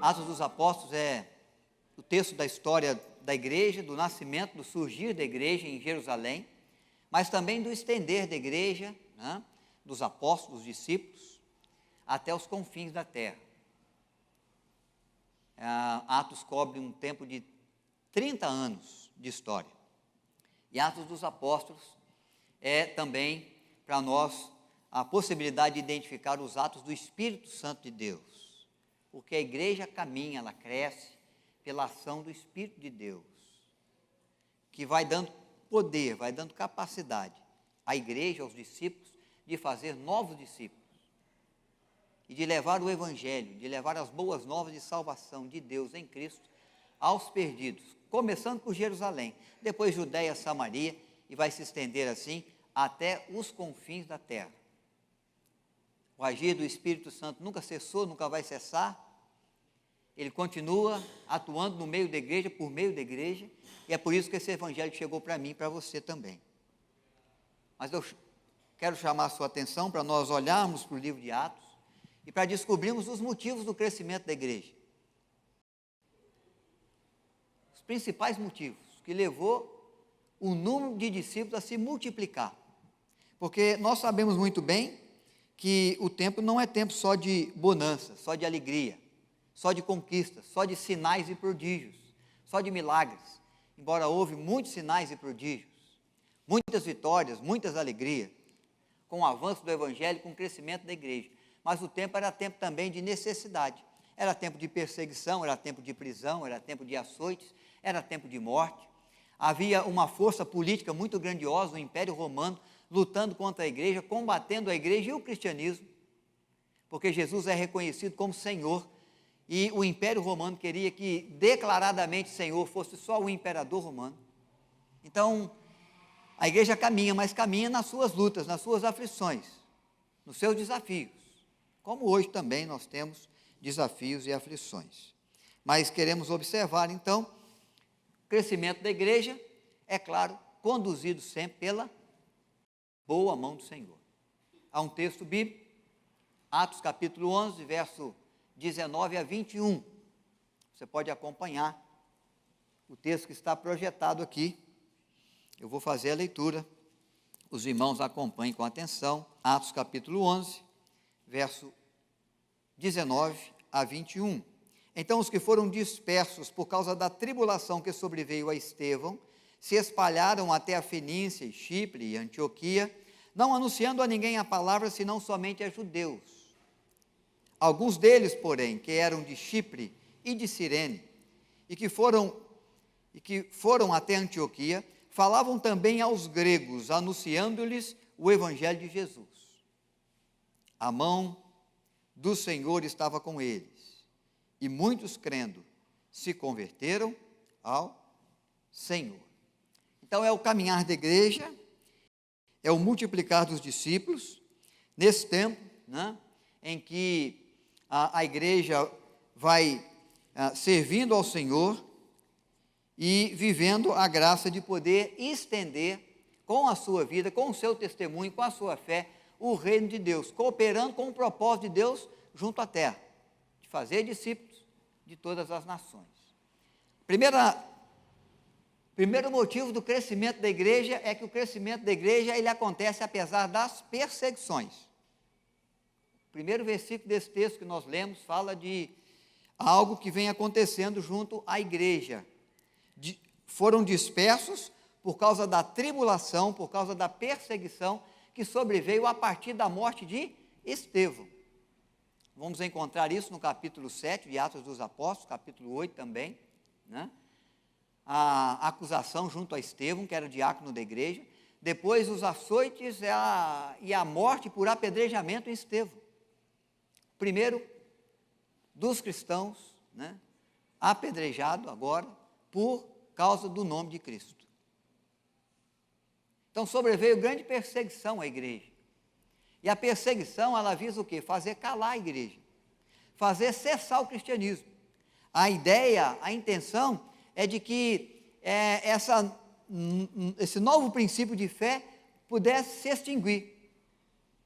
Atos dos Apóstolos é o texto da história da igreja, do nascimento, do surgir da igreja em Jerusalém, mas também do estender da igreja, né, dos apóstolos, dos discípulos, até os confins da terra. Atos cobre um tempo de 30 anos de história. E Atos dos Apóstolos é também, para nós, a possibilidade de identificar os atos do Espírito Santo de Deus. Porque a igreja caminha, ela cresce pela ação do Espírito de Deus, que vai dando poder, vai dando capacidade à igreja, aos discípulos, de fazer novos discípulos. E de levar o Evangelho, de levar as boas novas de salvação de Deus em Cristo aos perdidos, começando por Jerusalém, depois Judéia, Samaria, e vai se estender assim até os confins da terra. O agir do Espírito Santo nunca cessou, nunca vai cessar. Ele continua atuando no meio da igreja, por meio da igreja, e é por isso que esse Evangelho chegou para mim e para você também. Mas eu quero chamar a sua atenção para nós olharmos para o livro de Atos e para descobrirmos os motivos do crescimento da igreja. Os principais motivos que levou o número de discípulos a se multiplicar. Porque nós sabemos muito bem que o tempo não é tempo só de bonança, só de alegria, só de conquistas, só de sinais e prodígios, só de milagres. Embora houve muitos sinais e prodígios, muitas vitórias, muitas alegrias, com o avanço do Evangelho, com o crescimento da igreja. Mas o tempo era tempo também de necessidade. Era tempo de perseguição, era tempo de prisão, era tempo de açoites, era tempo de morte. Havia uma força política muito grandiosa, o Império Romano, lutando contra a igreja, combatendo a igreja e o cristianismo, porque Jesus é reconhecido como Senhor, e o Império Romano queria que declaradamente Senhor fosse só o imperador romano. Então, a igreja caminha, mas caminha nas suas lutas, nas suas aflições, nos seus desafios, como hoje também nós temos desafios e aflições. Mas queremos observar, então, o crescimento da igreja, é claro, conduzido sempre pela boa mão do Senhor. Há um texto bíblico, Atos capítulo 11, verso 19 a 21. Você pode acompanhar o texto que está projetado aqui. Eu vou fazer a leitura. Os irmãos acompanhem com atenção. Atos capítulo 11, verso 19 a 21. Então os que foram dispersos por causa da tribulação que sobreveio a Estevão, se espalharam até a Fenícia, Chipre e Antioquia, não anunciando a ninguém a palavra, senão somente a judeus. Alguns deles, porém, que eram de Chipre e de Cirene, e que foram até Antioquia, falavam também aos gregos, anunciando-lhes o Evangelho de Jesus. A mão do Senhor estava com eles, e muitos, crendo, se converteram ao Senhor. Então, é o caminhar da igreja, é o multiplicar dos discípulos, nesse tempo, né, em que a igreja vai servindo ao Senhor e vivendo a graça de poder estender com a sua vida, com o seu testemunho, com a sua fé, o reino de Deus, cooperando com o propósito de Deus junto à terra, de fazer discípulos de todas as nações. Primeiro motivo do crescimento da igreja é que o crescimento da igreja ele acontece apesar das perseguições. O primeiro versículo desse texto que nós lemos fala de algo que vem acontecendo junto à igreja. Foram dispersos por causa da tribulação, por causa da perseguição que sobreveio a partir da morte de Estevão. Vamos encontrar isso no capítulo 7 de Atos dos Apóstolos, capítulo 8 também, né? A acusação junto a Estevão, que era diácono da igreja, depois os açoites e a morte por apedrejamento em Estevão. Primeiro, dos cristãos, né, apedrejado agora por causa do nome de Cristo. Então sobreveio grande perseguição à igreja. E a perseguição, ela visa o quê? Fazer calar a igreja, fazer cessar o cristianismo. A ideia, a intenção é de que esse novo princípio de fé pudesse se extinguir,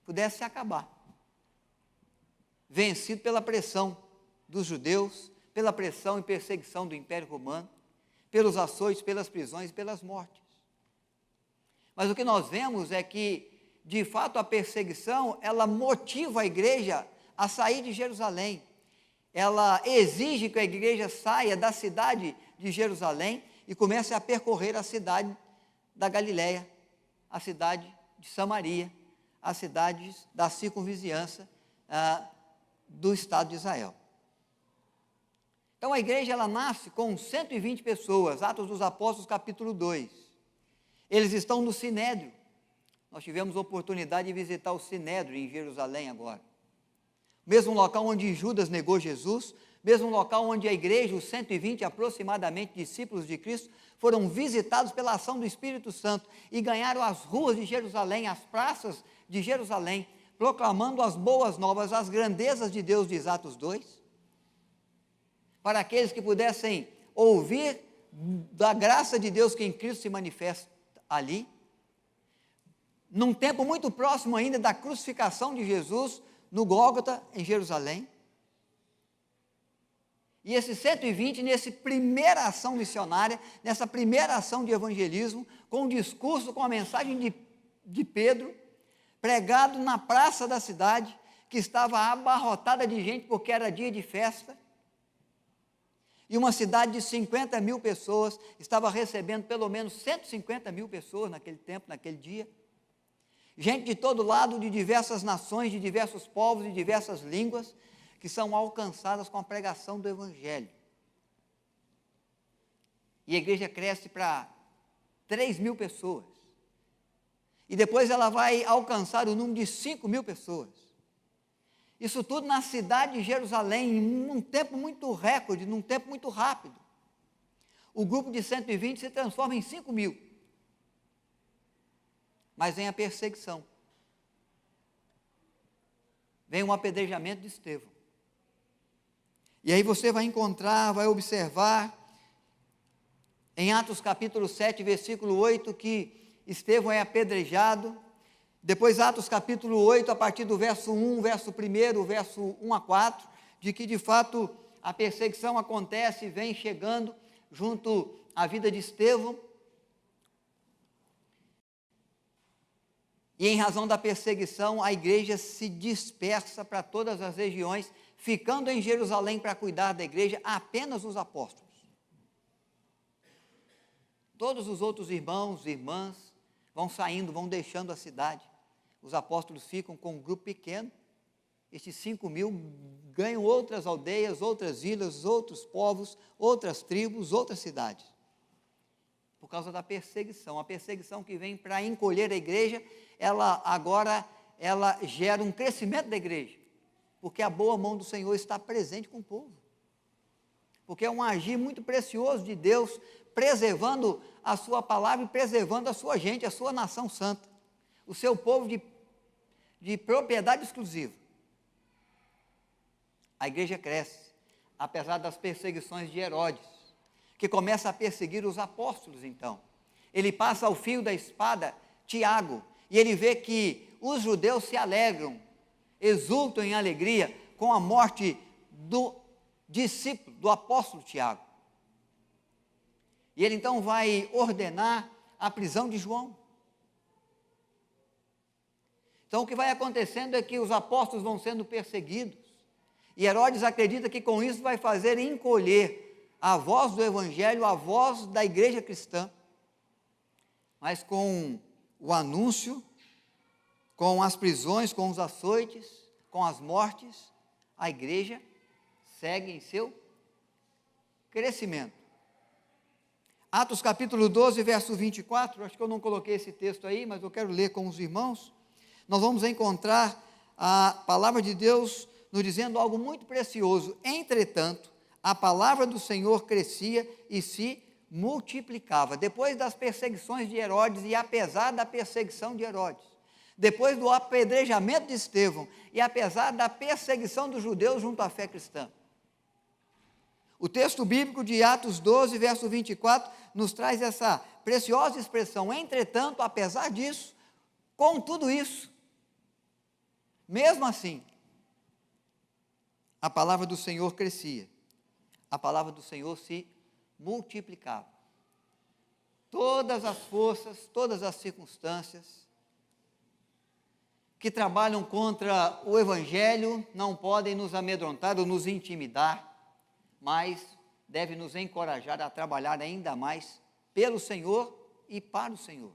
pudesse se acabar, vencido pela pressão dos judeus, pela pressão e perseguição do Império Romano, pelos açoites, pelas prisões e pelas mortes. Mas o que nós vemos é que, de fato, a perseguição, ela motiva a igreja a sair de Jerusalém. Ela exige que a igreja saia da cidade de Jerusalém e comece a percorrer a cidade da Galileia, a cidade de Samaria, as cidades da circunvizinhança do Estado de Israel. Então a igreja ela nasce com 120 pessoas, Atos dos Apóstolos capítulo 2. Eles estão no Sinédrio. Nós tivemos oportunidade de visitar o Sinédrio em Jerusalém agora. Mesmo local onde Judas negou Jesus, mesmo local onde a igreja, os 120 aproximadamente discípulos de Cristo, foram visitados pela ação do Espírito Santo e ganharam as ruas de Jerusalém, as praças de Jerusalém, proclamando as boas novas, as grandezas de Deus, diz Atos 2, para aqueles que pudessem ouvir da graça de Deus que em Cristo se manifesta ali, num tempo muito próximo ainda da crucificação de Jesus, no Gólgota, em Jerusalém. E esses 120, nessa primeira ação missionária, nessa primeira ação de evangelismo, com o discurso, com a mensagem de Pedro, pregado na praça da cidade, que estava abarrotada de gente, porque era dia de festa, e uma cidade de 50 mil pessoas, estava recebendo pelo menos 150 mil pessoas naquele tempo, naquele dia, gente de todo lado, de diversas nações, de diversos povos, de diversas línguas, que são alcançadas com a pregação do Evangelho. E a igreja cresce para 3 mil pessoas. E depois ela vai alcançar o número de 5 mil pessoas. Isso tudo na cidade de Jerusalém, em um tempo muito recorde, num tempo muito rápido. O grupo de 120 se transforma em 5 mil. Mas vem a perseguição. Vem um apedrejamento de Estevão. E aí você vai encontrar, vai observar, em Atos capítulo 7, versículo 8, que Estevão é apedrejado. Depois Atos capítulo 8, a partir do verso 1, verso 1, verso 1 a 4, de que de fato a perseguição acontece e vem chegando junto à vida de Estevão. E em razão da perseguição, a igreja se dispersa para todas as regiões, ficando em Jerusalém para cuidar da igreja apenas os apóstolos. Todos os outros irmãos e irmãs vão saindo, vão deixando a cidade. Os apóstolos ficam com um grupo pequeno. Estes 5 mil ganham outras aldeias, outras ilhas, outros povos, outras tribos, outras cidades. Por causa da perseguição. A perseguição que vem para encolher a igreja, ela gera um crescimento da igreja, porque a boa mão do Senhor está presente com o povo, porque é um agir muito precioso de Deus, preservando a sua palavra e preservando a sua gente, a sua nação santa, o seu povo de propriedade exclusiva. A igreja cresce, apesar das perseguições de Herodes, que começa a perseguir os apóstolos então. Ele passa ao fio da espada Tiago, e ele vê que os judeus se alegram, exultam em alegria com a morte do discípulo, do apóstolo Tiago. E ele então vai ordenar a prisão de João. Então o que vai acontecendo é que os apóstolos vão sendo perseguidos, e Herodes acredita que com isso vai fazer encolher a voz do evangelho, a voz da igreja cristã. Mas com o anúncio, com as prisões, com os açoites, com as mortes, a igreja segue em seu crescimento. Atos capítulo 12, verso 24, acho que eu não coloquei esse texto aí, mas eu quero ler com os irmãos. Nós vamos encontrar a palavra de Deus nos dizendo algo muito precioso. Entretanto, a palavra do Senhor crescia e se multiplicava. Depois das perseguições de Herodes e apesar da perseguição de Herodes, depois do apedrejamento de Estevão e apesar da perseguição dos judeus junto à fé cristã, o texto bíblico de Atos 12, verso 24, nos traz essa preciosa expressão. Entretanto, apesar disso, com tudo isso, mesmo assim, a palavra do Senhor crescia, a palavra do Senhor se multiplicava. Todas as forças, todas as circunstâncias que trabalham contra o Evangelho não podem nos amedrontar ou nos intimidar, mas devem nos encorajar a trabalhar ainda mais pelo Senhor e para o Senhor.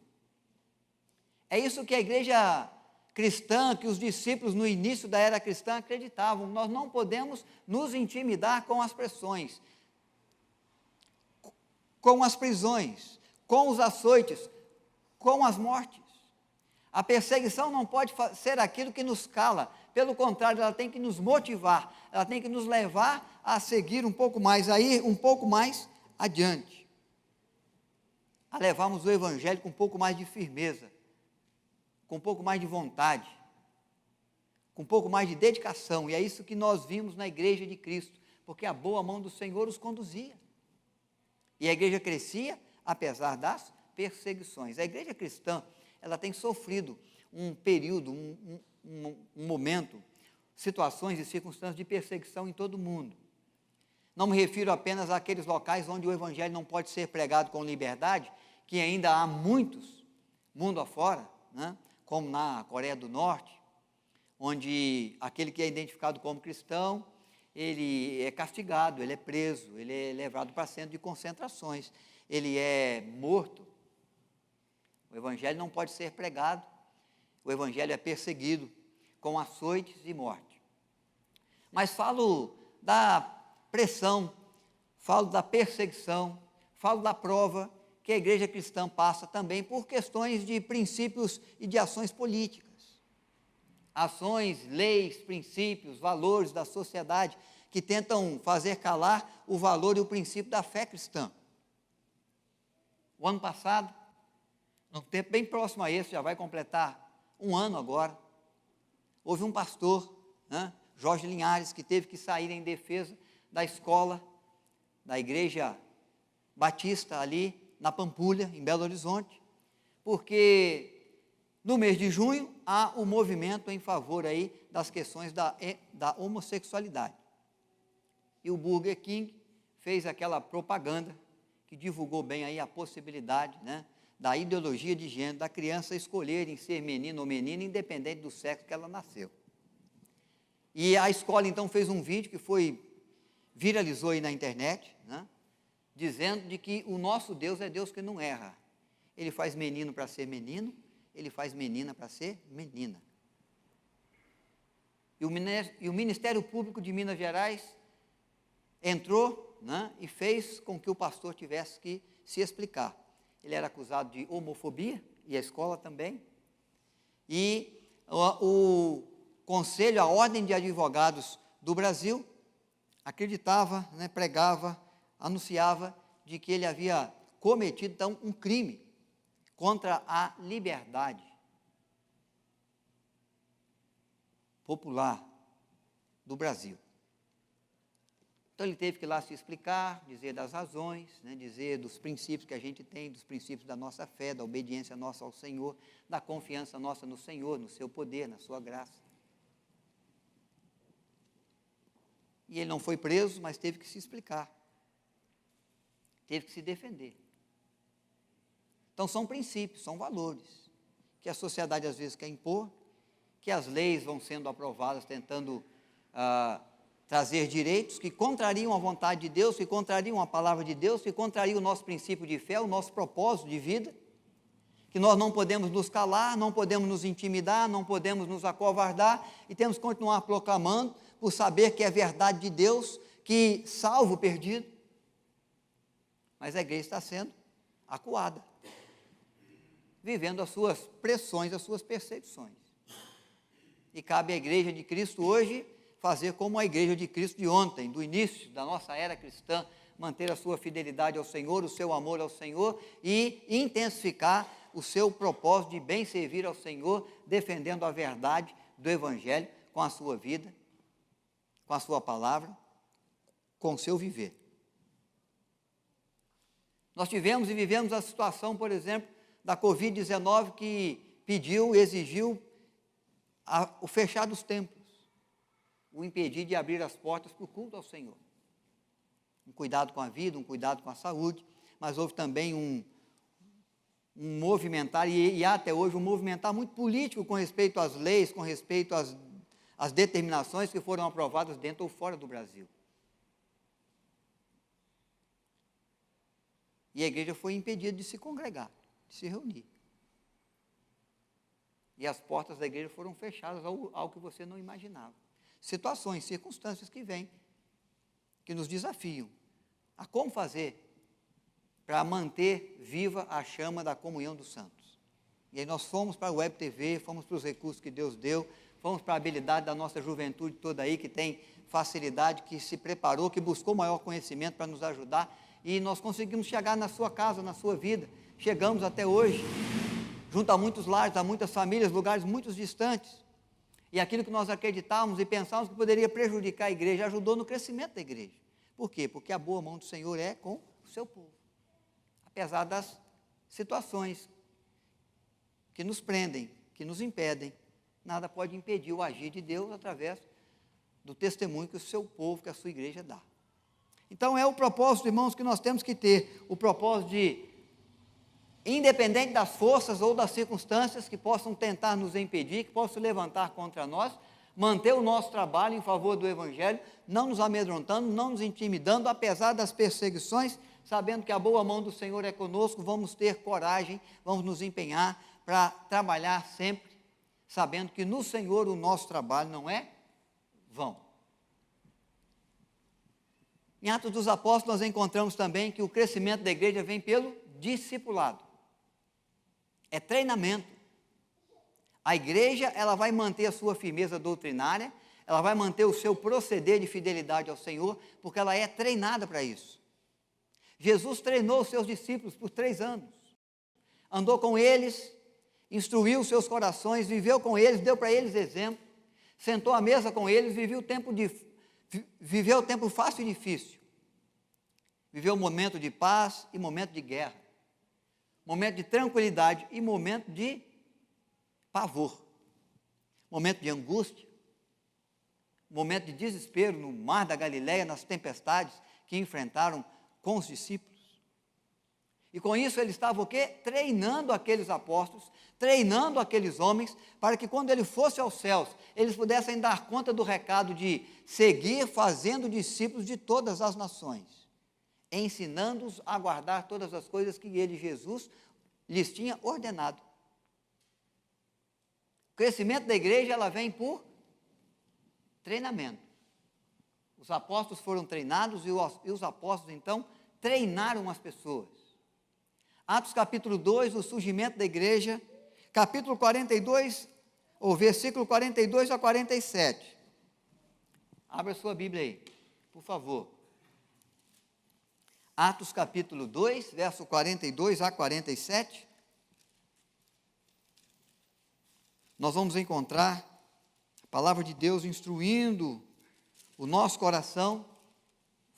É isso que a igreja cristã, que os discípulos no início da era cristã acreditavam. Nós não podemos nos intimidar com as pressões, com as prisões, com os açoites, com as mortes. A perseguição não pode ser aquilo que nos cala, pelo contrário, ela tem que nos motivar, ela tem que nos levar a seguir um pouco mais, a ir um pouco mais adiante, a levarmos o Evangelho com um pouco mais de firmeza, com um pouco mais de vontade, com um pouco mais de dedicação, e é isso que nós vimos na igreja de Cristo, porque a boa mão do Senhor os conduzia, e a igreja crescia apesar das perseguições. A igreja cristã, ela tem sofrido um período, um momento, situações e circunstâncias de perseguição em todo o mundo. Não me refiro apenas àqueles locais onde o Evangelho não pode ser pregado com liberdade, que ainda há muitos, mundo afora, né? Como na Coreia do Norte, onde aquele que é identificado como cristão, ele é castigado, ele é preso, ele é levado para centro de concentrações, ele é morto. O Evangelho não pode ser pregado, o Evangelho é perseguido com açoites e morte. Mas falo da pressão, falo da perseguição, falo da prova que a igreja cristã passa também por questões de princípios e de ações políticas. Ações, leis, princípios, valores da sociedade que tentam fazer calar o valor e o princípio da fé cristã. O ano passado, num tempo bem próximo a esse, já vai completar um ano agora, houve um pastor, né, Jorge Linhares, que teve que sair em defesa da escola, da igreja batista ali na Pampulha, em Belo Horizonte, porque no mês de junho há um movimento em favor aí das questões da homossexualidade. E o Burger King fez aquela propaganda que divulgou bem aí a possibilidade, né, da ideologia de gênero, da criança escolher em ser menino ou menina, independente do sexo que ela nasceu. E a escola então fez um vídeo que viralizou aí na internet, né, dizendo de que o nosso Deus é Deus que não erra. Ele faz menino para ser menino, ele faz menina para ser menina. E o Ministério Público de Minas Gerais entrou, né, e fez com que o pastor tivesse que se explicar. Ele era acusado de homofobia, e a escola também, e o Conselho, a Ordem de Advogados do Brasil, acreditava, né, pregava, anunciava de que ele havia cometido, então, um crime contra a liberdade popular do Brasil. Então ele teve que ir lá se explicar, dizer das razões, né, dizer dos princípios que a gente tem, dos princípios da nossa fé, da obediência nossa ao Senhor, da confiança nossa no Senhor, no seu poder, na sua graça. E ele não foi preso, mas teve que se explicar, teve que se defender. Então são princípios, são valores, que a sociedade às vezes quer impor, que as leis vão sendo aprovadas tentando trazer direitos que contrariam a vontade de Deus, que contrariam a palavra de Deus, que contrariam o nosso princípio de fé, o nosso propósito de vida, que nós não podemos nos calar, não podemos nos intimidar, não podemos nos acovardar, e temos que continuar proclamando, por saber que é verdade de Deus, que salva o perdido. Mas a igreja está sendo acuada, vivendo as suas pressões, as suas perseguições. E cabe à igreja de Cristo hoje fazer como a igreja de Cristo de ontem, do início da nossa era cristã, manter a sua fidelidade ao Senhor, o seu amor ao Senhor e intensificar o seu propósito de bem servir ao Senhor, defendendo a verdade do Evangelho com a sua vida, com a sua palavra, com o seu viver. Nós tivemos e vivemos a situação, por exemplo, da Covid-19 que exigiu o fechar dos templos, o impedir de abrir as portas para o culto ao Senhor. um cuidado com a vida, um cuidado com a saúde, mas houve também um movimentar, e há até hoje um movimentar muito político com respeito às leis, com respeito às determinações que foram aprovadas dentro ou fora do Brasil. E a igreja foi impedida de se congregar, de se reunir. E as portas da igreja foram fechadas ao que você não imaginava. Situações, circunstâncias que vêm, que nos desafiam a como fazer para manter viva a chama da comunhão dos santos. E aí nós fomos para a Web TV, fomos para os recursos que Deus deu, fomos para a habilidade da nossa juventude toda aí, que tem facilidade, que se preparou, que buscou maior conhecimento para nos ajudar, e nós conseguimos chegar na sua casa, na sua vida. Chegamos até hoje, junto a muitos lares, a muitas famílias, lugares muito distantes. E aquilo que nós acreditávamos e pensávamos que poderia prejudicar a igreja, ajudou no crescimento da igreja. Por quê? Porque a boa mão do Senhor é com o seu povo. Apesar das situações que nos prendem, que nos impedem, nada pode impedir o agir de Deus através do testemunho que o seu povo, que a sua igreja dá. Então é o propósito, irmãos, que nós temos que ter, o propósito de, independente das forças ou das circunstâncias que possam tentar nos impedir, que possam levantar contra nós, manter o nosso trabalho em favor do Evangelho, não nos amedrontando, não nos intimidando, apesar das perseguições, sabendo que a boa mão do Senhor é conosco, vamos ter coragem, vamos nos empenhar para trabalhar sempre, sabendo que no Senhor o nosso trabalho não é vão. Em Atos dos Apóstolos nós encontramos também que o crescimento da igreja vem pelo discipulado. É treinamento. A igreja, ela vai manter a sua firmeza doutrinária, ela vai manter o seu proceder de fidelidade ao Senhor, porque ela é treinada para isso. Jesus treinou os seus discípulos por 3 anos. Andou com eles, instruiu os seus corações, viveu com eles, deu para eles exemplo, sentou à mesa com eles, viveu o tempo fácil e difícil. Viveu momento de paz e momento de guerra. Momento de tranquilidade e momento de pavor. Momento de angústia. Momento de desespero no mar da Galileia, nas tempestades que enfrentaram com os discípulos. E com isso ele estava o quê? Treinando aqueles apóstolos, treinando aqueles homens, para que quando ele fosse aos céus, eles pudessem dar conta do recado de seguir fazendo discípulos de todas as nações, ensinando-os a guardar todas as coisas que ele, Jesus, lhes tinha ordenado. O crescimento da igreja, ela vem por treinamento. Os apóstolos foram treinados e os apóstolos, então, treinaram as pessoas. Atos capítulo 2, o surgimento da igreja, capítulo 42, ou versículo 42 a 47. Abra sua Bíblia aí, por favor. Atos capítulo 2, verso 42 a 47. Nós vamos encontrar a palavra de Deus instruindo o nosso coração,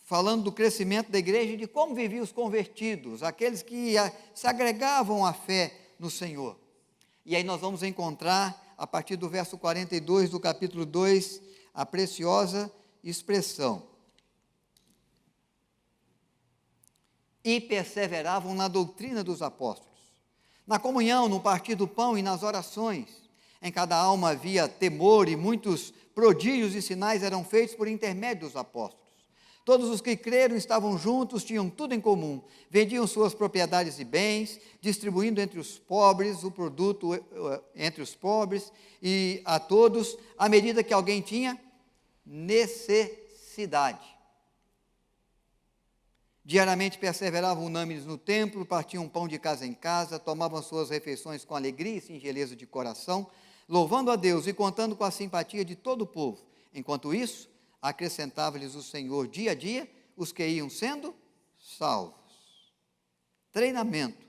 falando do crescimento da igreja e de como viviam os convertidos, aqueles que se agregavam à fé no Senhor. E aí nós vamos encontrar, a partir do verso 42 do capítulo 2, a preciosa expressão: e perseveravam na doutrina dos apóstolos, na comunhão, no partir do pão e nas orações. Em cada alma havia temor, e muitos prodígios e sinais eram feitos por intermédio dos apóstolos. Todos os que creram estavam juntos, tinham tudo em comum, vendiam suas propriedades e bens, distribuindo entre os pobres o produto entre os pobres, e a todos, à medida que alguém tinha necessidade. Diariamente perseveravam unânimes no templo, partiam pão de casa em casa, tomavam suas refeições com alegria e singeleza de coração, louvando a Deus e contando com a simpatia de todo o povo. Enquanto isso, acrescentava-lhes o Senhor dia a dia os que iam sendo salvos. Treinamento.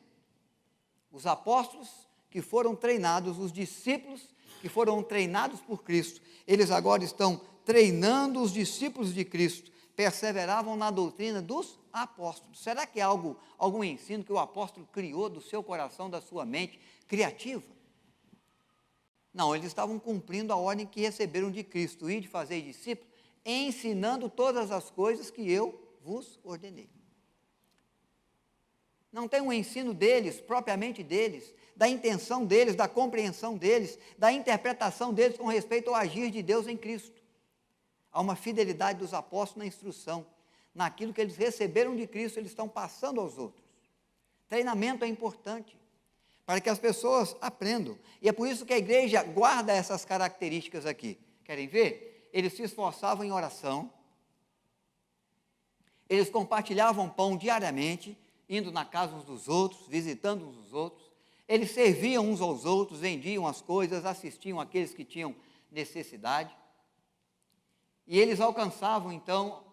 Os apóstolos que foram treinados, os discípulos que foram treinados por Cristo, eles agora estão treinando os discípulos de Cristo, perseveravam na doutrina dos apóstolos. Será que é algum ensino que o apóstolo criou do seu coração, da sua mente, criativa? Não, eles estavam cumprindo a ordem que receberam de Cristo, ir de fazer discípulos, ensinando todas as coisas que eu vos ordenei. Não tem um ensino deles, propriamente deles, da intenção deles, da compreensão deles, da interpretação deles com respeito ao agir de Deus em Cristo. Há uma fidelidade dos apóstolos na instrução, naquilo que eles receberam de Cristo, eles estão passando aos outros. Treinamento é importante, para que as pessoas aprendam. E é por isso que a igreja guarda essas características aqui. Querem ver? Eles se esforçavam em oração, eles compartilhavam pão diariamente, indo na casa uns dos outros, visitando uns dos outros, eles serviam uns aos outros, vendiam as coisas, assistiam aqueles que tinham necessidade, e eles alcançavam, então,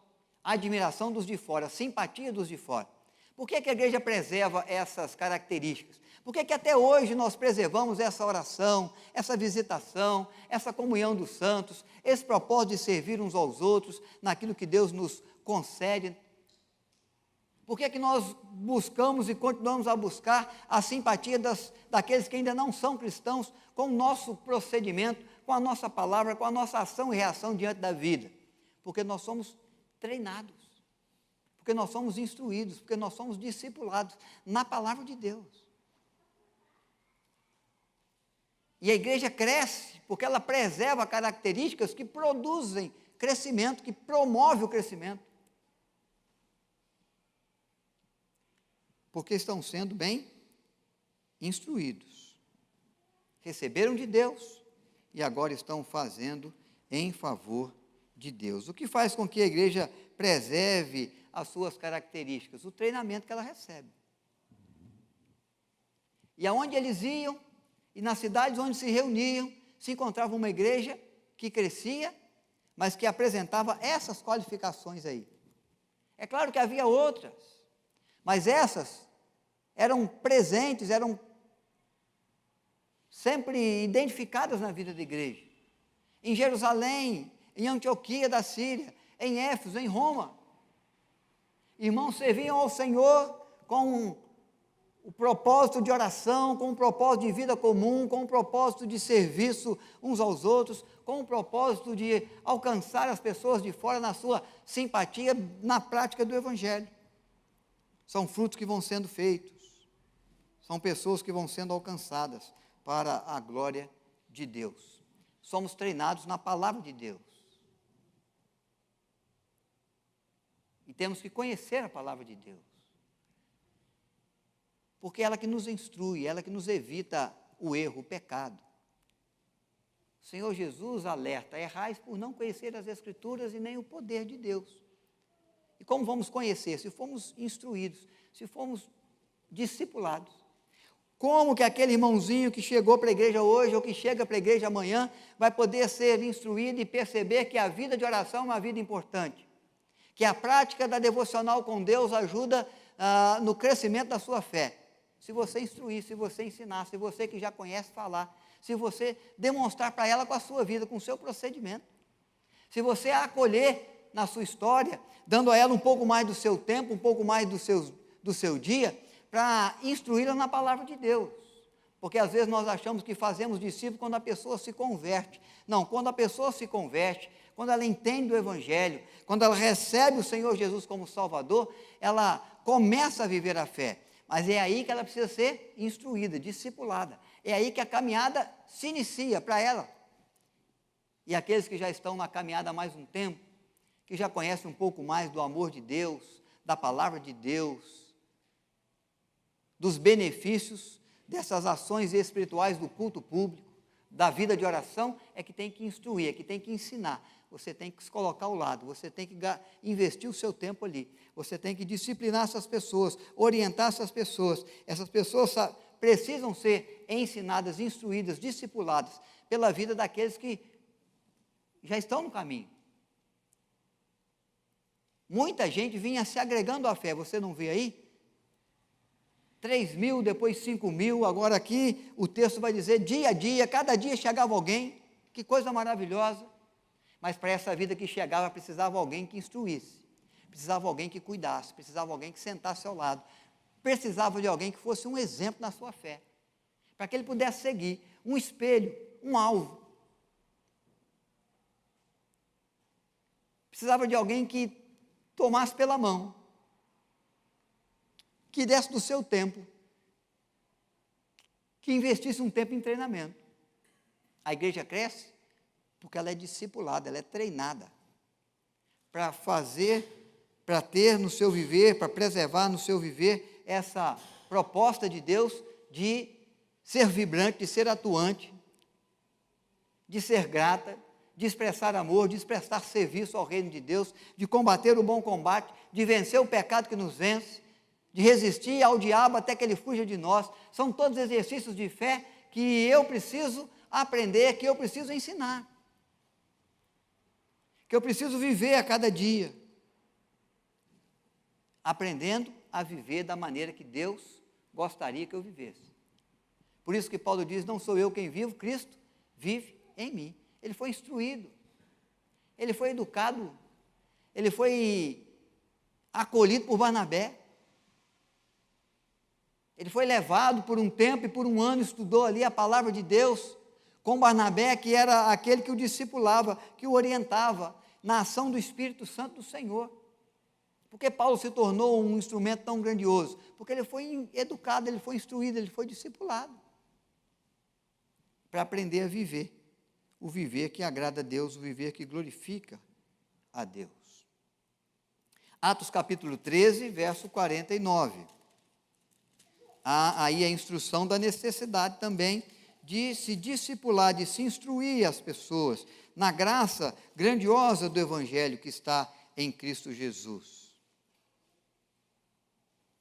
a admiração dos de fora, a simpatia dos de fora. Por que a igreja preserva essas características? Por que até hoje nós preservamos essa oração, essa visitação, essa comunhão dos santos, esse propósito de servir uns aos outros, naquilo que Deus nos concede? Por que nós buscamos e continuamos a buscar a simpatia daqueles que ainda não são cristãos, com o nosso procedimento, com a nossa palavra, com a nossa ação e reação diante da vida? Porque nós somos treinados, porque nós somos instruídos, porque nós somos discipulados na palavra de Deus. E a igreja cresce, porque ela preserva características que produzem crescimento, que promovem o crescimento. Porque estão sendo bem instruídos. Receberam de Deus e agora estão fazendo em favor de Deus. O que faz com que a igreja preserve as suas características? O treinamento que ela recebe. E aonde eles iam, e nas cidades onde se reuniam, se encontrava uma igreja que crescia, mas que apresentava essas qualificações aí. É claro que havia outras, mas essas eram presentes, eram sempre identificadas na vida da igreja. Em Jerusalém, em Antioquia da Síria, em Éfeso, em Roma. Irmãos serviam ao Senhor com o propósito de oração, com o propósito de vida comum, com o propósito de serviço uns aos outros, com o propósito de alcançar as pessoas de fora na sua simpatia, na prática do Evangelho. São frutos que vão sendo feitos, são pessoas que vão sendo alcançadas para a glória de Deus. Somos treinados na palavra de Deus. E temos que conhecer a palavra de Deus. Porque é ela que nos instrui, é ela que nos evita o erro, o pecado. O Senhor Jesus alerta: errais por não conhecer as Escrituras e nem o poder de Deus. E como vamos conhecer? Se formos instruídos, se formos discipulados. Como que aquele irmãozinho que chegou para a igreja hoje ou que chega para a igreja amanhã vai poder ser instruído e perceber que a vida de oração é uma vida importante? Que a prática da devocional com Deus ajuda no crescimento da sua fé. Se você instruir, se você ensinar, se você que já conhece falar, se você demonstrar para ela com a sua vida, com o seu procedimento. Se você a acolher na sua história, dando a ela um pouco mais do seu tempo, um pouco mais do seu dia, para instruí-la na palavra de Deus. Porque às vezes nós achamos que fazemos discípulo quando a pessoa se converte. Não, quando a pessoa se converte, quando ela entende o Evangelho, quando ela recebe o Senhor Jesus como Salvador, ela começa a viver a fé. Mas é aí que ela precisa ser instruída, discipulada. É aí que a caminhada se inicia para ela. E aqueles que já estão na caminhada há mais um tempo, que já conhecem um pouco mais do amor de Deus, da palavra de Deus, dos benefícios dessas ações espirituais do culto público, da vida de oração, é que tem que instruir, é que tem que ensinar. Você tem que se colocar ao lado, você tem que investir o seu tempo ali, você tem que disciplinar essas pessoas, orientar essas pessoas. Essas pessoas precisam ser ensinadas, instruídas, discipuladas pela vida daqueles que já estão no caminho. Muita gente vinha se agregando à fé, você não vê aí? 3.000, depois 5.000, agora aqui o texto vai dizer dia a dia, cada dia chegava alguém, que coisa maravilhosa. Mas para essa vida que chegava, precisava alguém que instruísse, precisava alguém que cuidasse, precisava alguém que sentasse ao lado, precisava de alguém que fosse um exemplo na sua fé, para que ele pudesse seguir, um espelho, um alvo. Precisava de alguém que tomasse pela mão, que desse do seu tempo, que investisse um tempo em treinamento. A igreja cresce porque ela é discipulada, ela é treinada para fazer, para ter no seu viver, para preservar no seu viver essa proposta de Deus de ser vibrante, de ser atuante, de ser grata, de expressar amor, de expressar serviço ao reino de Deus, de combater o bom combate, de vencer o pecado que nos vence, de resistir ao diabo até que ele fuja de nós. São todos exercícios de fé que eu preciso aprender, que eu preciso ensinar, que eu preciso viver a cada dia, aprendendo a viver da maneira que Deus gostaria que eu vivesse. Por isso que Paulo diz, não sou eu quem vivo, Cristo vive em mim. Ele foi instruído, ele foi educado, ele foi acolhido por Barnabé, ele foi levado por um tempo e por um ano, estudou ali a palavra de Deus, com Barnabé, que era aquele que o discipulava, que o orientava na ação do Espírito Santo do Senhor. Por que Paulo se tornou um instrumento tão grandioso? Porque ele foi educado, ele foi instruído, ele foi discipulado, para aprender a viver, o viver que agrada a Deus, o viver que glorifica a Deus. Atos capítulo 13, verso 49. Há aí a instrução da necessidade também de se discipular, de se instruir as pessoas na graça grandiosa do Evangelho que está em Cristo Jesus.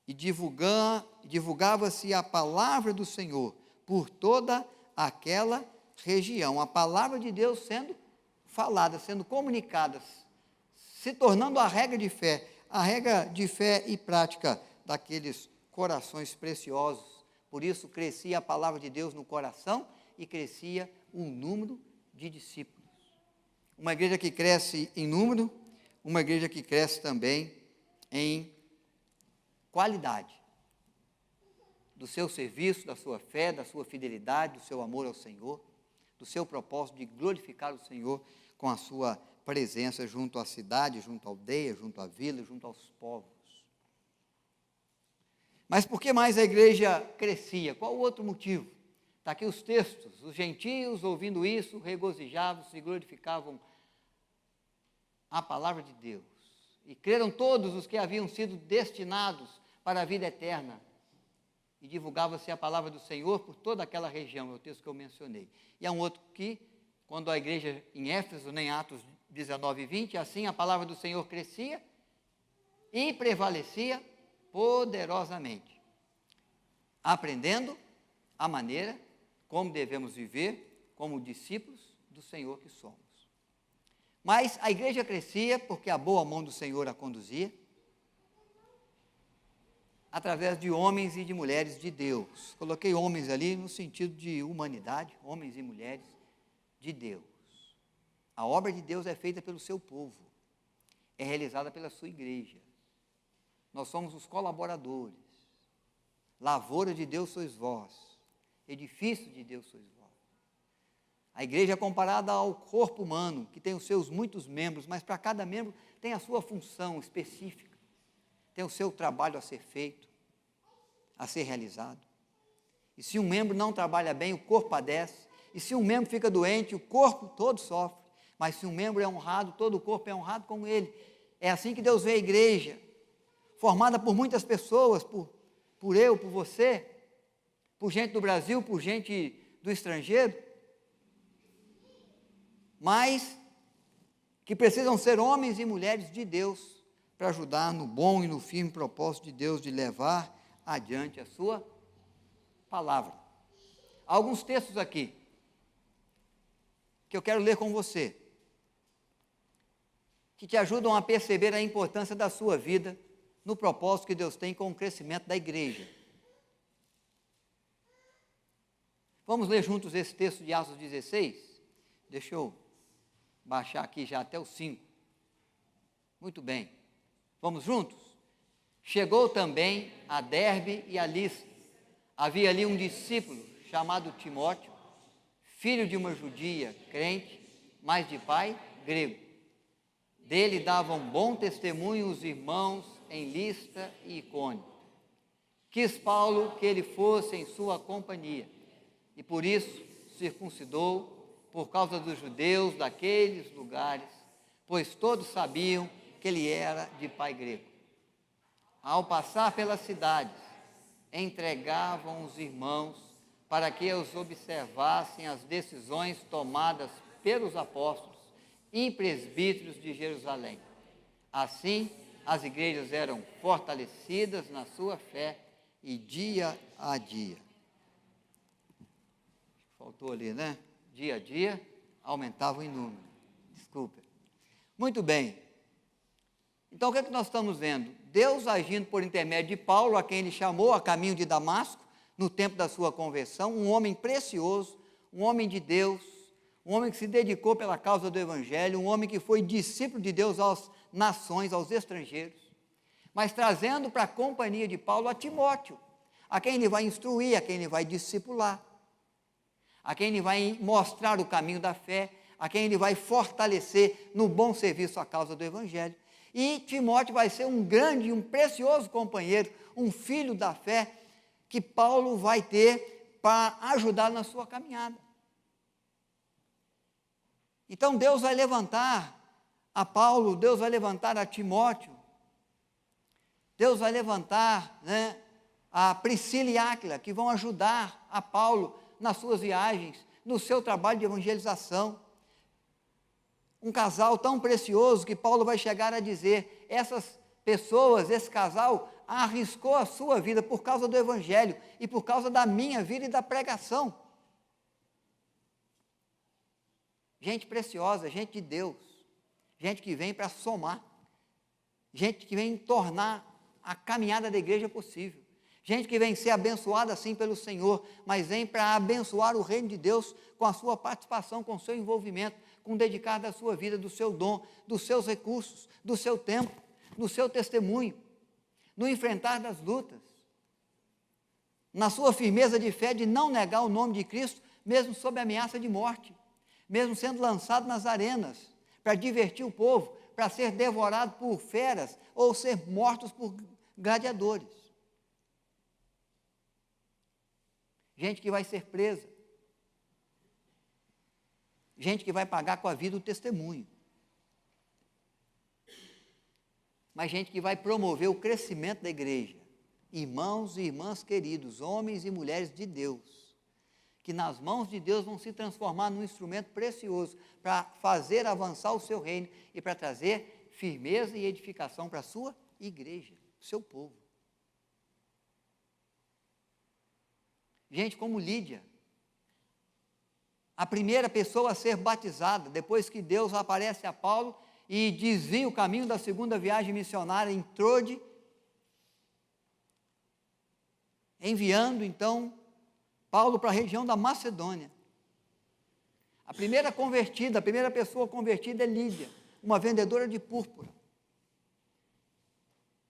E divulgava-se a palavra do Senhor por toda aquela região, a palavra de Deus sendo falada, sendo comunicada, se tornando a regra de fé e prática daqueles corações preciosos. Por isso crescia a palavra de Deus no coração e crescia o número de discípulos. Uma igreja que cresce em número, uma igreja que cresce também em qualidade do seu serviço, da sua fé, da sua fidelidade, do seu amor ao Senhor, do seu propósito de glorificar o Senhor com a sua presença junto à cidade, junto à aldeia, junto à vila, junto aos povos. Mas por que mais a igreja crescia? Qual o outro motivo? Está aqui os textos. Os gentios, ouvindo isso, regozijavam-se e glorificavam a palavra de Deus. E creram todos os que haviam sido destinados para a vida eterna. E divulgava-se a palavra do Senhor por toda aquela região, é o texto que eu mencionei. E há um outro que, quando a igreja em Éfeso, nem Atos 19 e 20, assim a palavra do Senhor crescia e prevalecia poderosamente, aprendendo a maneira como devemos viver como discípulos do Senhor que somos. Mas a igreja crescia porque a boa mão do Senhor a conduzia, através de homens e de mulheres de Deus. Coloquei homens ali no sentido de humanidade, homens e mulheres de Deus. A obra de Deus é feita pelo seu povo, é realizada pela sua igreja. Nós somos os colaboradores. Lavoura de Deus sois vós, edifício de Deus sois vós. A igreja é comparada ao corpo humano, que tem os seus muitos membros, mas para cada membro tem a sua função específica, tem o seu trabalho a ser feito, a ser realizado. E se um membro não trabalha bem, o corpo padece. E se um membro fica doente, o corpo todo sofre. Mas se um membro é honrado, todo o corpo é honrado com ele. É assim que Deus vê a igreja, formada por muitas pessoas, por eu, por você, por gente do Brasil, por gente do estrangeiro, mas que precisam ser homens e mulheres de Deus para ajudar no bom e no firme propósito de Deus de levar adiante a sua palavra. Há alguns textos aqui que eu quero ler com você, que te ajudam a perceber a importância da sua vida no propósito que Deus tem com o crescimento da igreja. Vamos ler juntos esse texto de Atos 16? Deixa eu baixar aqui já até o 5. Muito bem. Vamos juntos? Chegou também a Derbe e a Listra. Havia ali um discípulo chamado Timóteo, filho de uma judia crente, mas de pai grego. Dele davam bom testemunho os irmãos em Listra e Icônio. Quis Paulo que ele fosse em sua companhia, e por isso circuncidou por causa dos judeus daqueles lugares, pois todos sabiam que ele era de pai grego. Ao passar pelas cidades, entregavam os irmãos para que os observassem as decisões tomadas pelos apóstolos e presbíteros de Jerusalém. Assim, as igrejas eram fortalecidas na sua fé e dia a dia. Faltou ali, né? Dia a dia, aumentavam em número. Desculpa. Muito bem. Então, o que é que nós estamos vendo? Deus agindo por intermédio de Paulo, a quem ele chamou a caminho de Damasco, no tempo da sua conversão, um homem precioso, um homem de Deus, um homem que se dedicou pela causa do Evangelho, um homem que foi discípulo de Deus às nações, aos estrangeiros, mas trazendo para a companhia de Paulo a Timóteo, a quem ele vai instruir, a quem ele vai discipular, a quem ele vai mostrar o caminho da fé, a quem ele vai fortalecer no bom serviço à causa do Evangelho. E Timóteo vai ser um grande, um precioso companheiro, um filho da fé, que Paulo vai ter para ajudar na sua caminhada. Então Deus vai levantar a Paulo, Deus vai levantar a Timóteo, Deus vai levantar, né, a Priscila e Áquila, que vão ajudar a Paulo nas suas viagens, no seu trabalho de evangelização. Um casal tão precioso que Paulo vai chegar a dizer, essas pessoas, esse casal, arriscou a sua vida por causa do Evangelho e por causa da minha vida e da pregação. Gente preciosa, gente de Deus, gente que vem para somar, gente que vem tornar a caminhada da igreja possível, gente que vem ser abençoada assim pelo Senhor, mas vem para abençoar o reino de Deus com a sua participação, com o seu envolvimento, com o dedicar da sua vida, do seu dom, dos seus recursos, do seu tempo, no seu testemunho, no enfrentar das lutas, na sua firmeza de fé de não negar o nome de Cristo, mesmo sob ameaça de morte, mesmo sendo lançado nas arenas, para divertir o povo, para ser devorado por feras ou ser mortos por gladiadores. Gente que vai ser presa, gente que vai pagar com a vida o testemunho, mas gente que vai promover o crescimento da igreja, irmãos e irmãs queridos, homens e mulheres de Deus, que nas mãos de Deus vão se transformar num instrumento precioso para fazer avançar o seu reino e para trazer firmeza e edificação para a sua igreja, seu povo. Gente como Lídia, a primeira pessoa a ser batizada, depois que Deus aparece a Paulo e desvia o caminho da segunda viagem missionária em Trode, enviando então Paulo para a região da Macedônia. A primeira convertida, a primeira pessoa convertida é Lídia, uma vendedora de púrpura,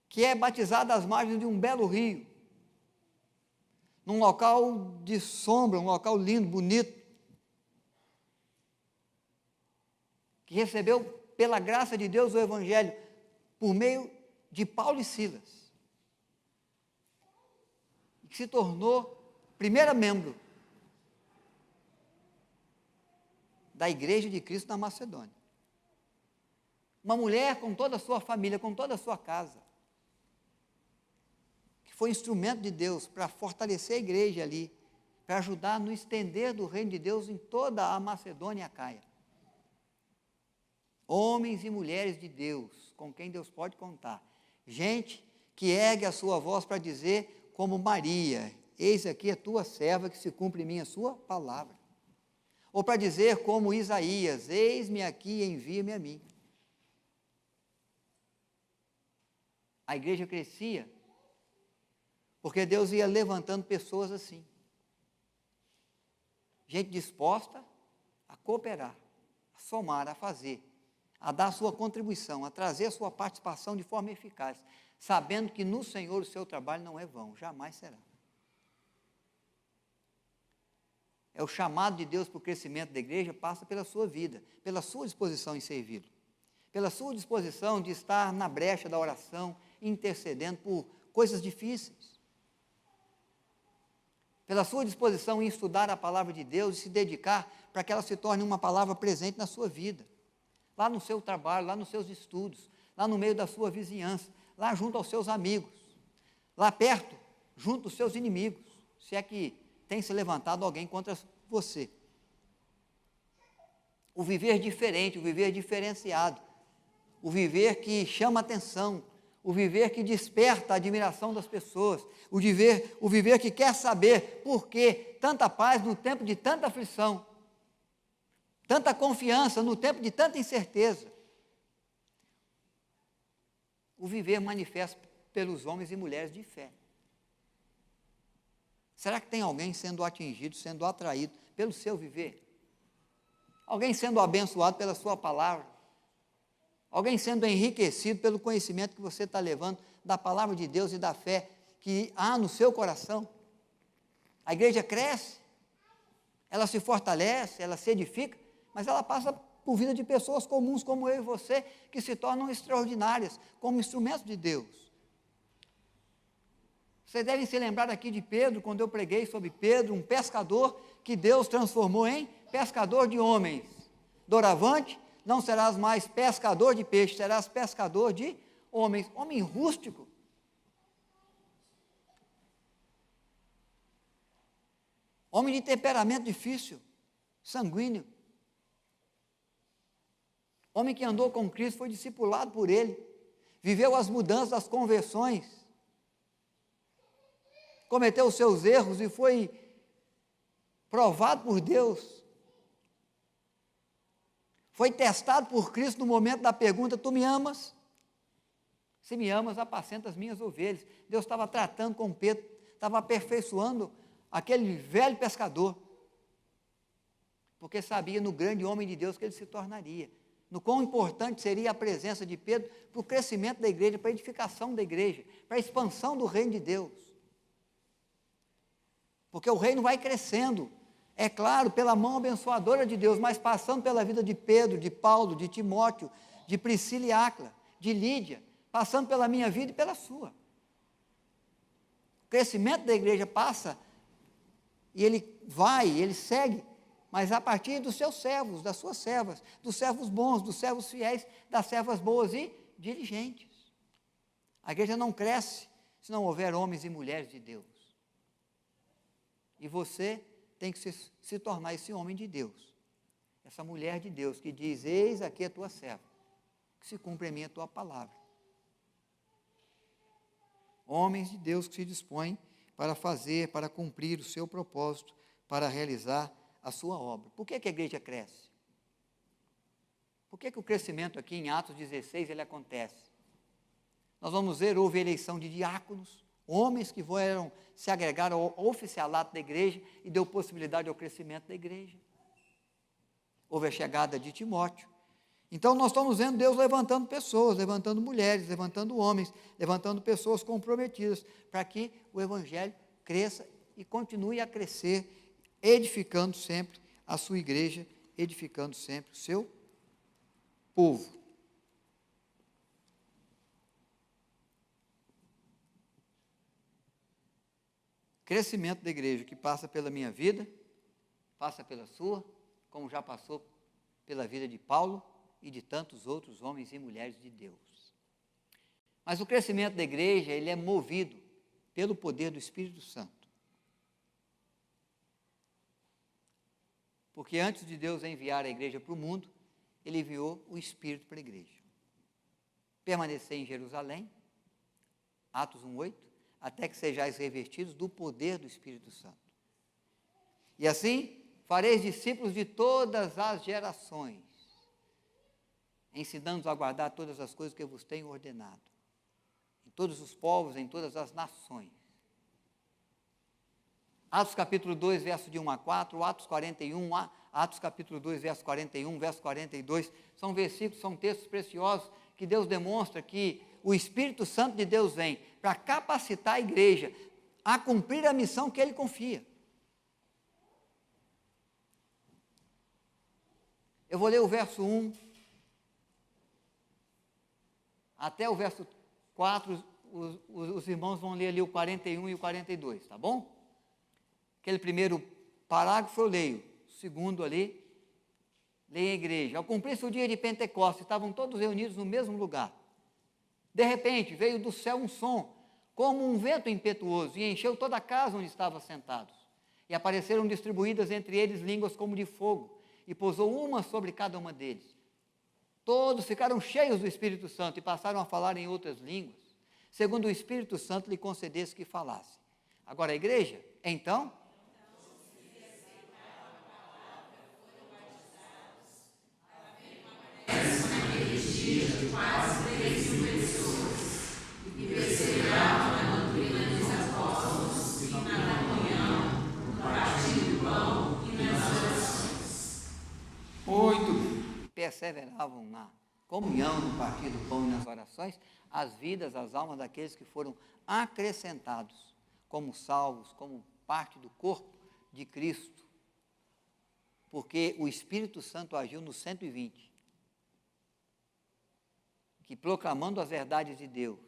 que é batizada às margens de um belo rio, num local de sombra, um local lindo, bonito, que recebeu pela graça de Deus o Evangelho por meio de Paulo e Silas, e que se tornou primeira membro da Igreja de Cristo na Macedônia. Uma mulher com toda a sua família, com toda a sua casa, que foi instrumento de Deus para fortalecer a igreja ali, para ajudar no estender do reino de Deus em toda a Macedônia e a Acaia. Homens e mulheres de Deus, com quem Deus pode contar. Gente que ergue a sua voz para dizer, como Maria, eis aqui a tua serva que se cumpre em mim a sua palavra. Ou para dizer como Isaías, eis-me aqui, envia-me a mim. A igreja crescia, porque Deus ia levantando pessoas assim. Gente disposta a cooperar, a somar, a fazer, a dar a sua contribuição, a trazer a sua participação de forma eficaz, sabendo que no Senhor o seu trabalho não é vão, jamais será. É o chamado de Deus para o crescimento da igreja, passa pela sua vida, pela sua disposição em servi-lo, pela sua disposição de estar na brecha da oração, intercedendo por coisas difíceis, pela sua disposição em estudar a palavra de Deus e se dedicar para que ela se torne uma palavra presente na sua vida, lá no seu trabalho, lá nos seus estudos, lá no meio da sua vizinhança, lá junto aos seus amigos, lá perto, junto aos seus inimigos, se é que tem se levantado alguém contra você. O viver diferente, o viver diferenciado, o viver que chama atenção, o viver que desperta a admiração das pessoas, o viver que quer saber por que tanta paz no tempo de tanta aflição, tanta confiança no tempo de tanta incerteza. O viver manifesto pelos homens e mulheres de fé. Será que tem alguém sendo atingido, sendo atraído pelo seu viver? Alguém sendo abençoado pela sua palavra? Alguém sendo enriquecido pelo conhecimento que você está levando da palavra de Deus e da fé que há no seu coração? A igreja cresce, ela se fortalece, ela se edifica, mas ela passa por vida de pessoas comuns como eu e você, que se tornam extraordinárias, como instrumentos de Deus. Vocês devem se lembrar aqui de Pedro, quando eu preguei sobre Pedro, um pescador que Deus transformou em pescador de homens. Doravante, não serás mais pescador de peixe, serás pescador de homens. Homem rústico. Homem de temperamento difícil, sanguíneo. Homem que andou com Cristo, foi discipulado por Ele, viveu as mudanças, as conversões, cometeu os seus erros e foi provado por Deus. Foi testado por Cristo no momento da pergunta: tu me amas? Se me amas, apacenta as minhas ovelhas. Deus estava tratando com Pedro, estava aperfeiçoando aquele velho pescador, porque sabia no grande homem de Deus que ele se tornaria, no quão importante seria a presença de Pedro para o crescimento da igreja, para a edificação da igreja, para a expansão do reino de Deus. Porque o reino vai crescendo, é claro, pela mão abençoadora de Deus, mas passando pela vida de Pedro, de Paulo, de Timóteo, de Priscila e Áquila, de Lídia, passando pela minha vida e pela sua. O crescimento da igreja passa, e ele segue, mas a partir dos seus servos, das suas servas, dos servos bons, dos servos fiéis, das servas boas e diligentes. A igreja não cresce se não houver homens e mulheres de Deus. E você tem que se tornar esse homem de Deus, essa mulher de Deus, que diz: eis aqui a tua serva, que se cumpre em mim a tua palavra. Homens de Deus que se dispõem para fazer, para cumprir o seu propósito, para realizar a sua obra. Por que a igreja cresce? Por que o crescimento aqui em Atos 16 ele acontece? Nós vamos ver, houve eleição de diáconos, homens que foram se agregar ao oficialato da igreja e deu possibilidade ao crescimento da igreja. Houve a chegada de Timóteo. Então nós estamos vendo Deus levantando pessoas, levantando mulheres, levantando homens, levantando pessoas comprometidas, para que o evangelho cresça e continue a crescer, edificando sempre a sua igreja, edificando sempre o seu povo. Crescimento da igreja que passa pela minha vida, passa pela sua, como já passou pela vida de Paulo e de tantos outros homens e mulheres de Deus. Mas o crescimento da igreja, ele é movido pelo poder do Espírito Santo. Porque antes de Deus enviar a igreja para o mundo, ele enviou o Espírito para a igreja. Permanecer em Jerusalém, Atos 1:8, até que sejais revestidos do poder do Espírito Santo. E assim, fareis discípulos de todas as gerações, ensinando-os a guardar todas as coisas que eu vos tenho ordenado, em todos os povos, em todas as nações. Atos capítulo 2, verso de 1 a 4, Atos 41, Atos capítulo 2, verso 41, verso 42, são versículos, são textos preciosos que Deus demonstra que o Espírito Santo de Deus vem para capacitar a igreja a cumprir a missão que Ele confia. Eu vou ler o verso 1 até o verso 4, os irmãos vão ler ali o 41 e o 42, tá bom? Aquele primeiro parágrafo eu leio, o segundo ali, leia a igreja. Ao cumprir-se o dia de Pentecostes, estavam todos reunidos no mesmo lugar. De repente, veio do céu um som, como um vento impetuoso, e encheu toda a casa onde estavam sentados. E apareceram distribuídas entre eles línguas como de fogo, e pousou uma sobre cada uma deles. Todos ficaram cheios do Espírito Santo e passaram a falar em outras línguas, segundo o Espírito Santo lhe concedesse que falasse. Agora a igreja, então, perseveravam na comunhão, no partir do pão e nas orações, as vidas, as almas daqueles que foram acrescentados como salvos, como parte do corpo de Cristo, porque o Espírito Santo agiu nos 120, que proclamando as verdades de Deus,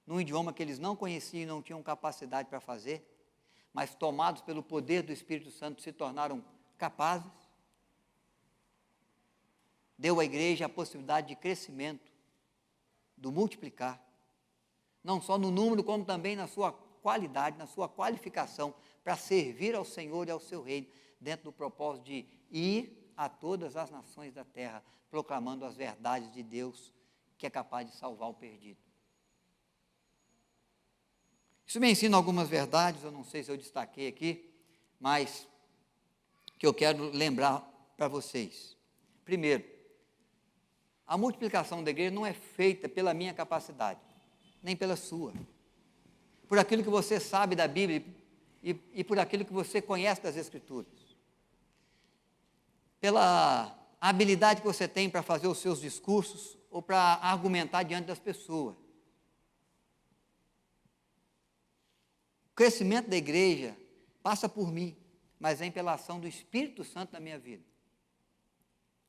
num idioma que eles não conheciam e não tinham capacidade para fazer, mas tomados pelo poder do Espírito Santo se tornaram capazes, deu à igreja a possibilidade de crescimento, do multiplicar, não só no número, como também na sua qualidade, na sua qualificação, para servir ao Senhor e ao seu reino, dentro do propósito de ir a todas as nações da terra, proclamando as verdades de Deus, que é capaz de salvar o perdido. Isso me ensina algumas verdades, eu não sei se eu destaquei aqui, mas que eu quero lembrar para vocês. Primeiro, a multiplicação da igreja não é feita pela minha capacidade, nem pela sua. Por aquilo que você sabe da Bíblia e por aquilo que você conhece das Escrituras. Pela habilidade que você tem para fazer os seus discursos ou para argumentar diante das pessoas. O crescimento da igreja passa por mim, mas vem pela ação do Espírito Santo na minha vida.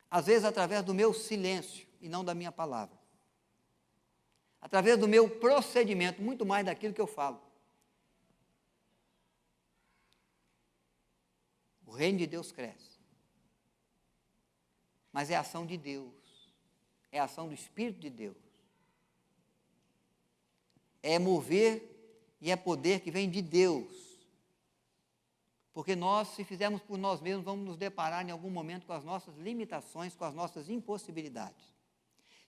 Às vezes através do meu silêncio e não da minha palavra. Através do meu procedimento, muito mais daquilo que eu falo. O reino de Deus cresce. Mas é a ação de Deus. É a ação do Espírito de Deus. É mover e é poder que vem de Deus. Porque nós, se fizermos por nós mesmos, vamos nos deparar em algum momento com as nossas limitações, com as nossas impossibilidades.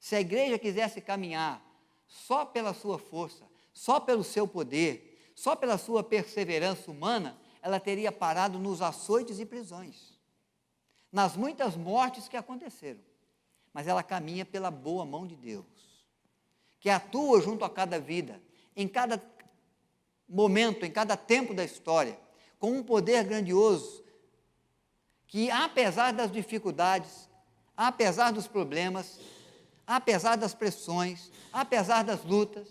Se a igreja quisesse caminhar só pela sua força, só pelo seu poder, só pela sua perseverança humana, ela teria parado nos açoites e prisões, nas muitas mortes que aconteceram. Mas ela caminha pela boa mão de Deus, que atua junto a cada vida, em cada momento, em cada tempo da história, com um poder grandioso, que apesar das dificuldades, apesar dos problemas, apesar das pressões, apesar das lutas,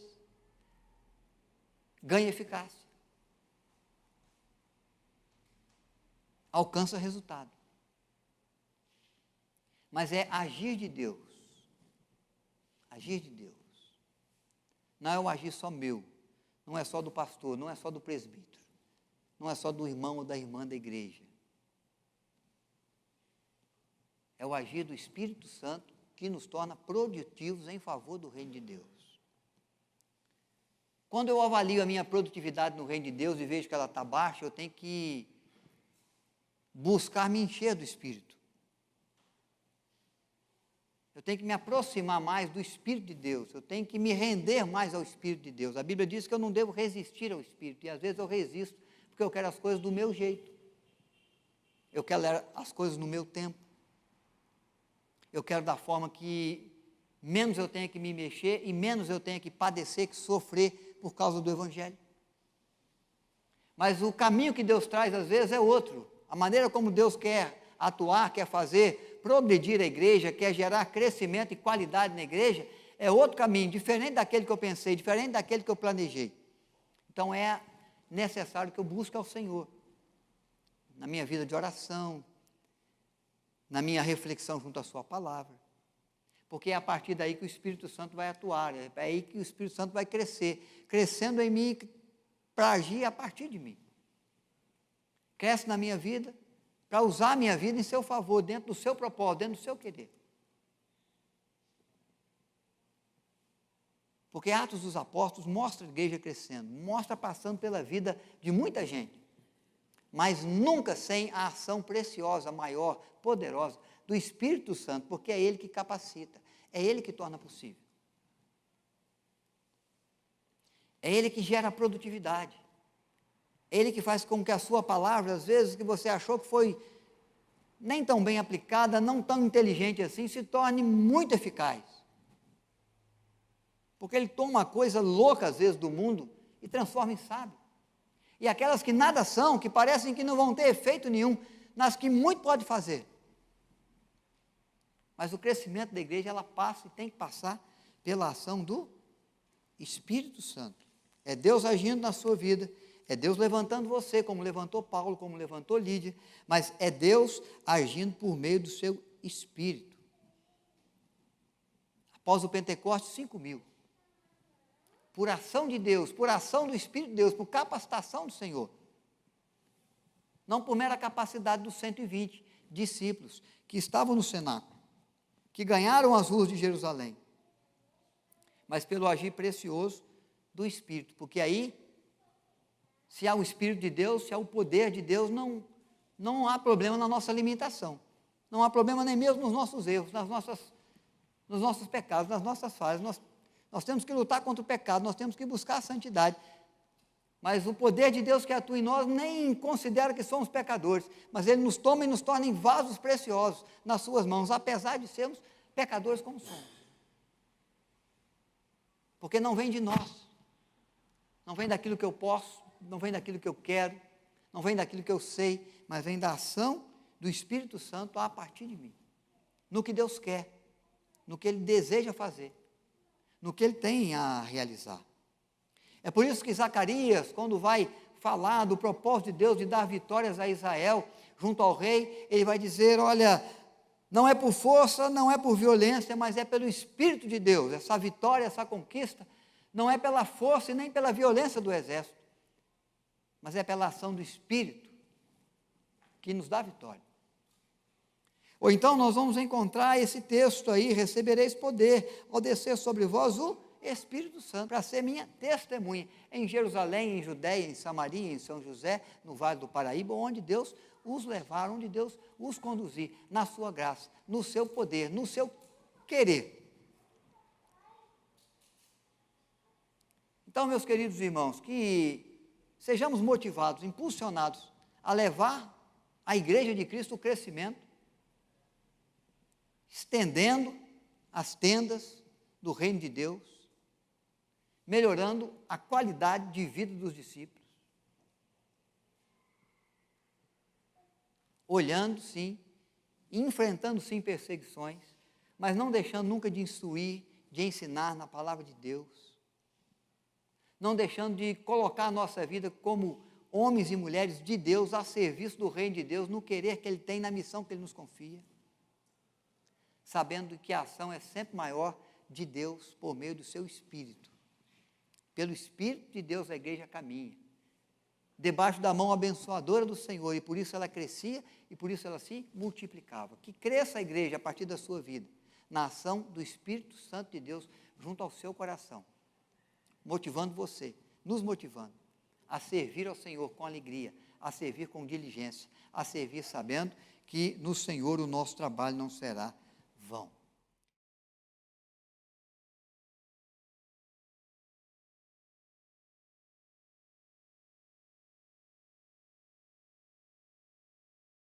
ganha eficácia. Alcança resultado. Mas é agir de Deus. Agir de Deus. Não é o agir só meu, não é só do pastor, não é só do presbítero, não é só do irmão ou da irmã da igreja. É o agir do Espírito Santo que nos torna produtivos em favor do reino de Deus. Quando eu avalio a minha produtividade no reino de Deus e vejo que ela está baixa, eu tenho que buscar me encher do Espírito. Eu tenho que me aproximar mais do Espírito de Deus, eu tenho que me render mais ao Espírito de Deus. A Bíblia diz que eu não devo resistir ao Espírito, e às vezes eu resisto, porque eu quero as coisas do meu jeito. Eu quero as coisas no meu tempo. Eu quero da forma que menos eu tenha que me mexer e menos eu tenha que padecer, que sofrer por causa do Evangelho. Mas o caminho que Deus traz às vezes é outro. A maneira como Deus quer atuar, quer fazer, progredir a igreja, quer gerar crescimento e qualidade na igreja, é outro caminho, diferente daquele que eu pensei, diferente daquele que eu planejei. Então é necessário que eu busque ao Senhor, na minha vida de oração, na minha reflexão junto à sua palavra, porque é a partir daí que o Espírito Santo vai atuar, é aí que o Espírito Santo vai crescer, crescendo em mim para agir a partir de mim. Cresce na minha vida, para usar a minha vida em seu favor, dentro do seu propósito, dentro do seu querer. Porque Atos dos Apóstolos mostra a igreja crescendo, mostra passando pela vida de muita gente, mas nunca sem a ação preciosa, maior, poderosa do Espírito Santo, porque é Ele que capacita, é Ele que torna possível. É Ele que gera produtividade. É Ele que faz com que a sua palavra, às vezes, que você achou que foi nem tão bem aplicada, não tão inteligente assim, se torne muito eficaz. Porque Ele toma uma coisa louca, às vezes, do mundo e transforma em sábio. E aquelas que nada são, que parecem que não vão ter efeito nenhum, nas que muito pode fazer. Mas o crescimento da igreja, ela passa e tem que passar pela ação do Espírito Santo. É Deus agindo na sua vida, é Deus levantando você, como levantou Paulo, como levantou Lídia, mas é Deus agindo por meio do seu Espírito. Após o Pentecostes, 5.000. Por ação de Deus, por ação do Espírito de Deus, por capacitação do Senhor. Não por mera capacidade dos 120 discípulos que estavam no cenáculo, que ganharam as ruas de Jerusalém, mas pelo agir precioso do Espírito, porque aí, se há o Espírito de Deus, se há o poder de Deus, não há problema na nossa limitação, não há problema nem mesmo nos nossos erros, nos nossos pecados, nas nossas falhas. Nós temos que lutar contra o pecado, nós temos que buscar a santidade, mas o poder de Deus que atua em nós nem considera que somos pecadores, mas Ele nos toma e nos torna em vasos preciosos nas suas mãos, apesar de sermos pecadores como somos. Porque não vem de nós, não vem daquilo que eu posso, não vem daquilo que eu quero, não vem daquilo que eu sei, mas vem da ação do Espírito Santo a partir de mim, no que Deus quer, no que Ele deseja fazer, no que Ele tem a realizar. É por isso que Zacarias, quando vai falar do propósito de Deus de dar vitórias a Israel junto ao rei, ele vai dizer, olha, não é por força, não é por violência, mas é pelo Espírito de Deus. Essa vitória, essa conquista, não é pela força e nem pela violência do exército, mas é pela ação do Espírito que nos dá vitória. Ou então nós vamos encontrar esse texto aí, recebereis poder ao descer sobre vós o Espírito Santo, para ser minha testemunha em Jerusalém, em Judéia, em Samaria, em São José, no Vale do Paraíba, onde Deus os levar, onde Deus os conduzir, na sua graça, no seu poder, no seu querer. Então, meus queridos irmãos, que sejamos motivados, impulsionados a levar a Igreja de Cristo o crescimento, estendendo as tendas do reino de Deus, melhorando a qualidade de vida dos discípulos, olhando sim, enfrentando sim perseguições, mas não deixando nunca de instruir, de ensinar na palavra de Deus, não deixando de colocar a nossa vida como homens e mulheres de Deus a serviço do reino de Deus, no querer que Ele tem, na missão que Ele nos confia, sabendo que a ação é sempre maior de Deus por meio do seu Espírito. Pelo Espírito de Deus a igreja caminha, debaixo da mão abençoadora do Senhor, e por isso ela crescia, e por isso ela se multiplicava. Que cresça a igreja a partir da sua vida, na ação do Espírito Santo de Deus, junto ao seu coração, motivando você, nos motivando, a servir ao Senhor com alegria, a servir com diligência, a servir sabendo que no Senhor o nosso trabalho não será vão.